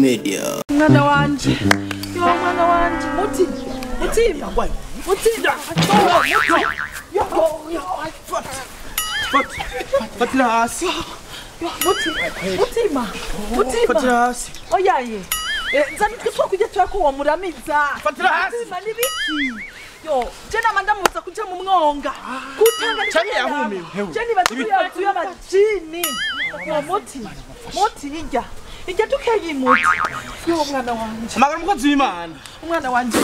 Media. Mwana wanje. Yo mwana wanje. Mutima. Fatlas. Mutima. Fatlas. Oyaye. Nzani twitwa kujya twako muramiza. Fatlas. Mutima nibiki. Yo, jena mandamuza kuja mu mwonga. Kutanga ni Chani yahumi. Jeni batuya tuya majini. Yo Moti ijya. Ijya tukenye muti. Yo mwana wanje. Magara mukozi w'Imana. Mwana wanje.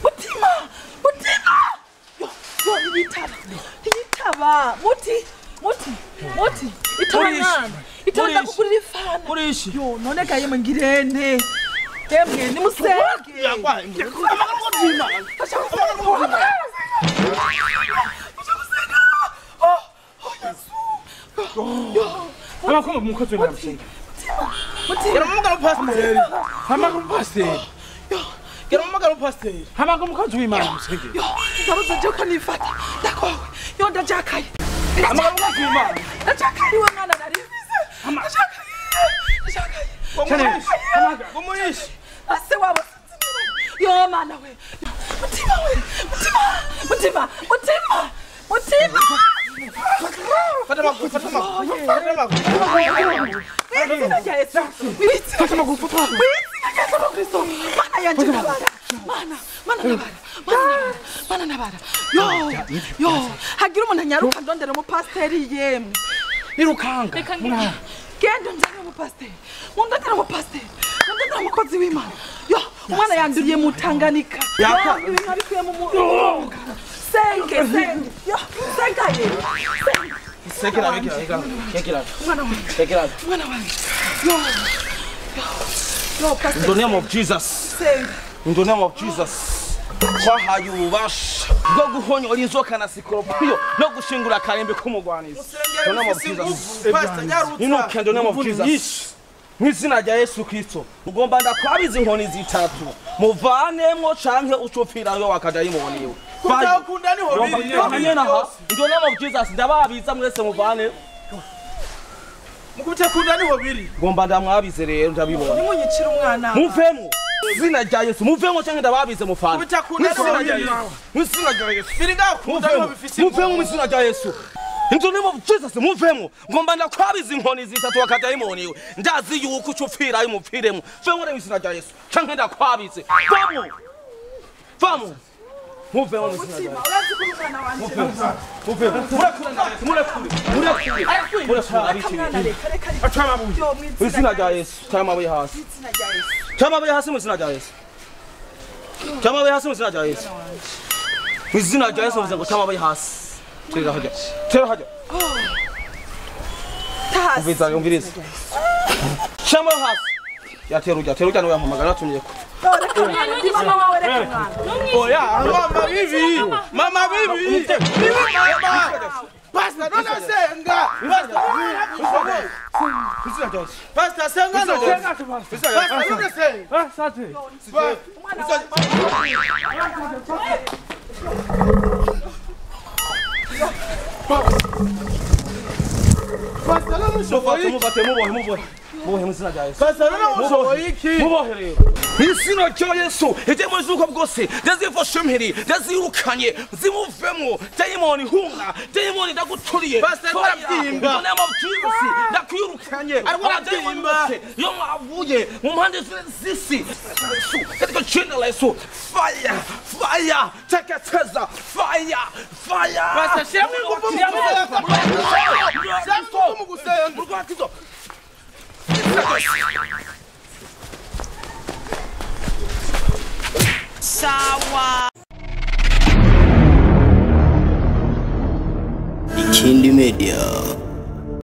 Mutima. Yo nitaba. Muti. Itana kukurira ifana. Kurishi. Yo none gaye mangirene. Emwe ni musenge. Magara mukozi w'Imana. Amakoma mukozi w'Imana musenge. Mutima mugara pastor. Amakoma pastor. Kera mugara pastor. Amakoma mukozi w'Imana musenge. Ndabuze je kanifata. Ndakwawe. Yo ndajakaye. Amakoma mukozi w'Imana. Ndajakaye we mwana narivise. Ndajakaye. Umuyishi. Ase wabo. Yo mana we. Mutima. Fata magu. Mana nabara. Yo. Hagira umuntu anyaruka ndondera mu pasteri yemwe. Irukanga. Genda njana mu pasteri. Ndondera mu pasteri. Ndondera mukozi w'Imana. Yo, umwana yanduriye mu Tanganyika. Yaka. Ibintu abikuye mu mwonga. Senge. Yo, sengaye. Sekira. Mwana wanjye. Yo, pastor. In the name of Jesus. Senga. In the name of Jesus. Twahaye ububasha bwo guhonyora inzoka na sikoropiyo no gushingura karembe k'umugwanizi. In the name of Jesus. In the name of Jesus. Mwizina rya Yesu Kristo. Ugomba ndakwabiza inkoni zitatu. Muvanemwo canke ucopfirayo wakadayimoniwe. Kutakunda niho biri. In the name of Jesus ndababiza mwese muvane. Mukutakunda niho biri. Ugomba ndamwabize rero ndabibona. Nimunyicira umwana. Muvemo. Zina rya Yesu muvemo canke ndababize mufana. Kutakunda niho biri. Mwizina rya Yesu. Biri ngakunda niho bifise. Muvemo mwizina rya Yesu. In the name of Jesus muvemo. Ngomba ndakwabiza inkoni zitatu wakadayimoniwe. Ndazi yuko ucupfirayo mupfiremo. Vemo mwizina rya Yesu. Canke ndakwabize. Vamo. Muvemo mwizina rya Yesu. Urazi ko umwana wanje. Mwizina rya Yesu. Tamabuye hasi. Tamabuye hasi mwizina rya Yesu. Tamabuye hasi mwizina rya Yesu. Mwizina rya Yesu ngo tamabuye hasi. Tera haja. Umviriza. Shama hasi. Yateruja no yampamagara tumye ko. Oya, mama bibi. Pastor, don't senga. Pastor, senga no. Pastor, don't senga. Sate. Pastor, no mushoboye. Mubohe mwizina rya Yesu. Pastor, no mushoboye iki? Mubohe rero. Mwizina rya Yesu. Ije muzuko bwose. Ndazifashimhiri, ndazirukanye, zimuvemo. Dayimoni hunga, dayimoni ndaguturiye. Pastor, ndabyimba. In the name of Jesus, ndakwirukanye. Ndabyimba. Yo mwavuye mu mpande z'isi. Katika jina la Yesu. Fire. Teketeza. Fire. Pastor, shemwe Mugusenga. Sawa. Ikindi Media.